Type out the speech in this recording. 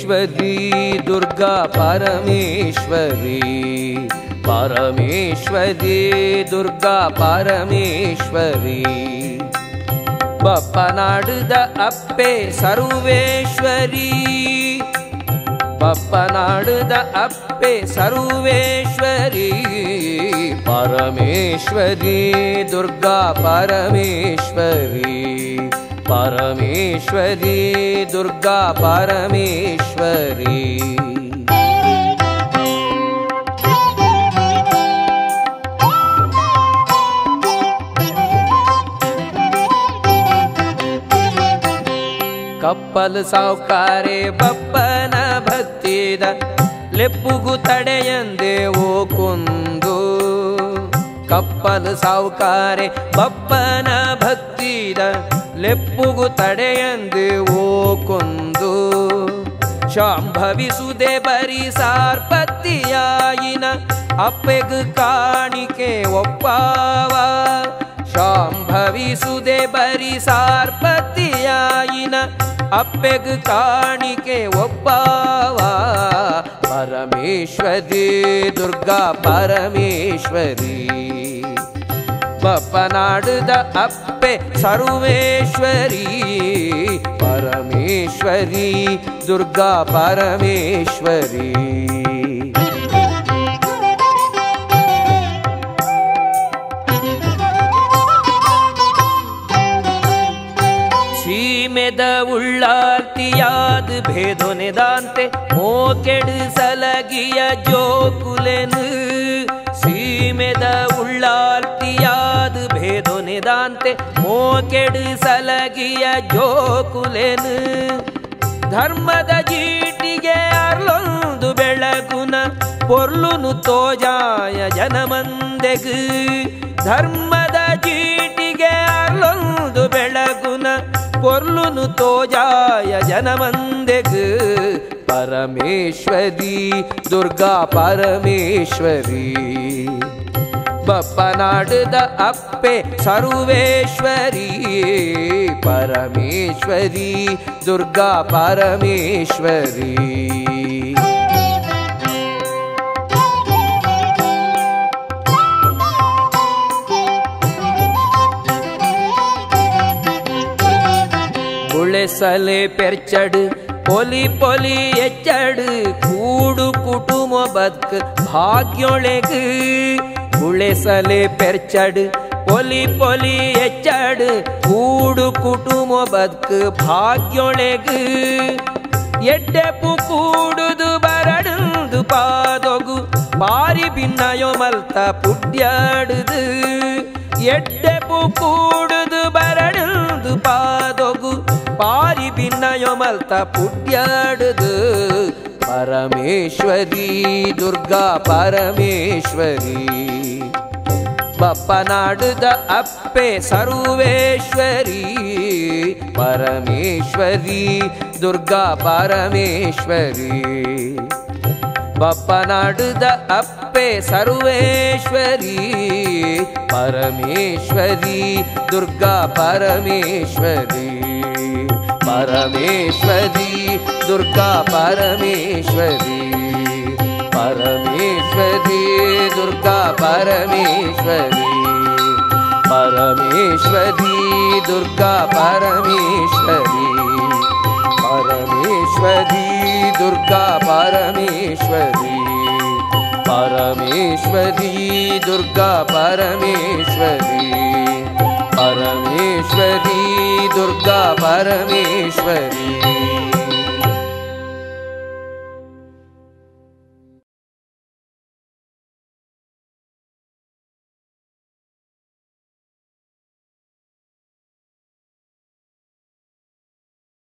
परमेश्वरी दुर्गा परमेश्वरी परमेश्वरी दुर्गा परमेश्वरी ಬಪ್ಪನಾಡುದ ಅಪ್ಪೆ ಸರ್ವೇಶ್ವರಿ ಬಪ್ಪನಾಡುದ ಅಪ್ಪೆ ಸರ್ವೇಶ್ವರಿ ಪರಮೇಶ್ವರಿ ದುರ್ಗಾ ಪರಮೇಶ್ವರಿ परमेश्वरी दुर्गा परमेश्वरी couple Savkare Bappan भक्तिद ಲೆಪ್ಪುಗು ತಡೆಯಂದೆ ಓ ಕುಂದು ಕಪ್ಪಲ್ ಸಾವುಕಾರೆ ಬಪ್ಪನ ಭಕ್ತಿದ ಲೆಪ್ಪುಗು ತಡೆಯಂದೆ ಓ ಕೊಂದು ಶಾಂಭವಿಸುದೆ ಬರಿ ಸಾರ್ಪತ್ತಿಯಾಯಿನ ಅಪ್ಪೆಗು ಕಾಣಿಕೆ ಒಪ್ಪಾವ ಶಾಂಭವಿಸುದೆ ಬರಿ ಸಾರ್ಪತ್ತಿಯಾಯಿನ ಅಪ್ಪೆಗು ಕಾಣಿಕೆ ಒಪ್ಪಾವ परमेश्वरी दुर्गा परमेश्वरी बप्पनाडुद अप्पे सर्वेश्वरी परमेश्वरी दुर्गा परमेश्वरी सीमेद उल्लार्तियाद भेदोनेदांते मोकेड सलगिय जोकुलेनु सीमेद उल्लार्तियाद भेदोनेदांते मोकेड सलगिय जोकुलेनु धर्मद जीटिगे अर्लोंदु बेळगुन पोर्लुनु तोजाय जनमंदेगु धर्मद जीटिगे अर्लोंदु बेळगुन पोर्लुनु तोजाय जनमंदेगु परमेश्वरी दुर्गा परमेश्वरी बप्पनाडुद अप्पे सर्वेश्वरी परमेश्वरी दुर्गा परमेश्वरी उळेसले पेर्चडु पोली पोली एच्चडु कूडु कुटुंब बदक भाग्योळेगु उळेसले पेर्चडु पोली पोली एच्चडु कूडु कुटुंब बदक भाग्योळेगु एड्डेपु कूडुदु बरडुंदु पादोगु बारी भिन्नयो मल्त पुड्याडुदु एड्डेपु कूडुदु बरडुंदु पादोगु पारी भिन्नयो मल्त पुड्याडुदु परमेश्वरी दुर्गा परमेश्वरी बप्पनाडुद अप्पे सर्वेश्वरी परमेश्वरी दुर्गा परमेश्वरी बप्पनाडुद अप्पे सर्वेश्वरी परमेश्वरी दुर्गा परमेश्वरी परमेश्वरी दुर्गा परमेश्वरी परमेश्वरी दुर्गा परमेश्वरी परमेश्वरी दुर्गा परमेश्वरी परमेश्वरी दुर्गा परमेश्वरी परमेश्वरी दुर्गा परमेश्वरी परमेश्वरी दुर्गा परमेश्वरी।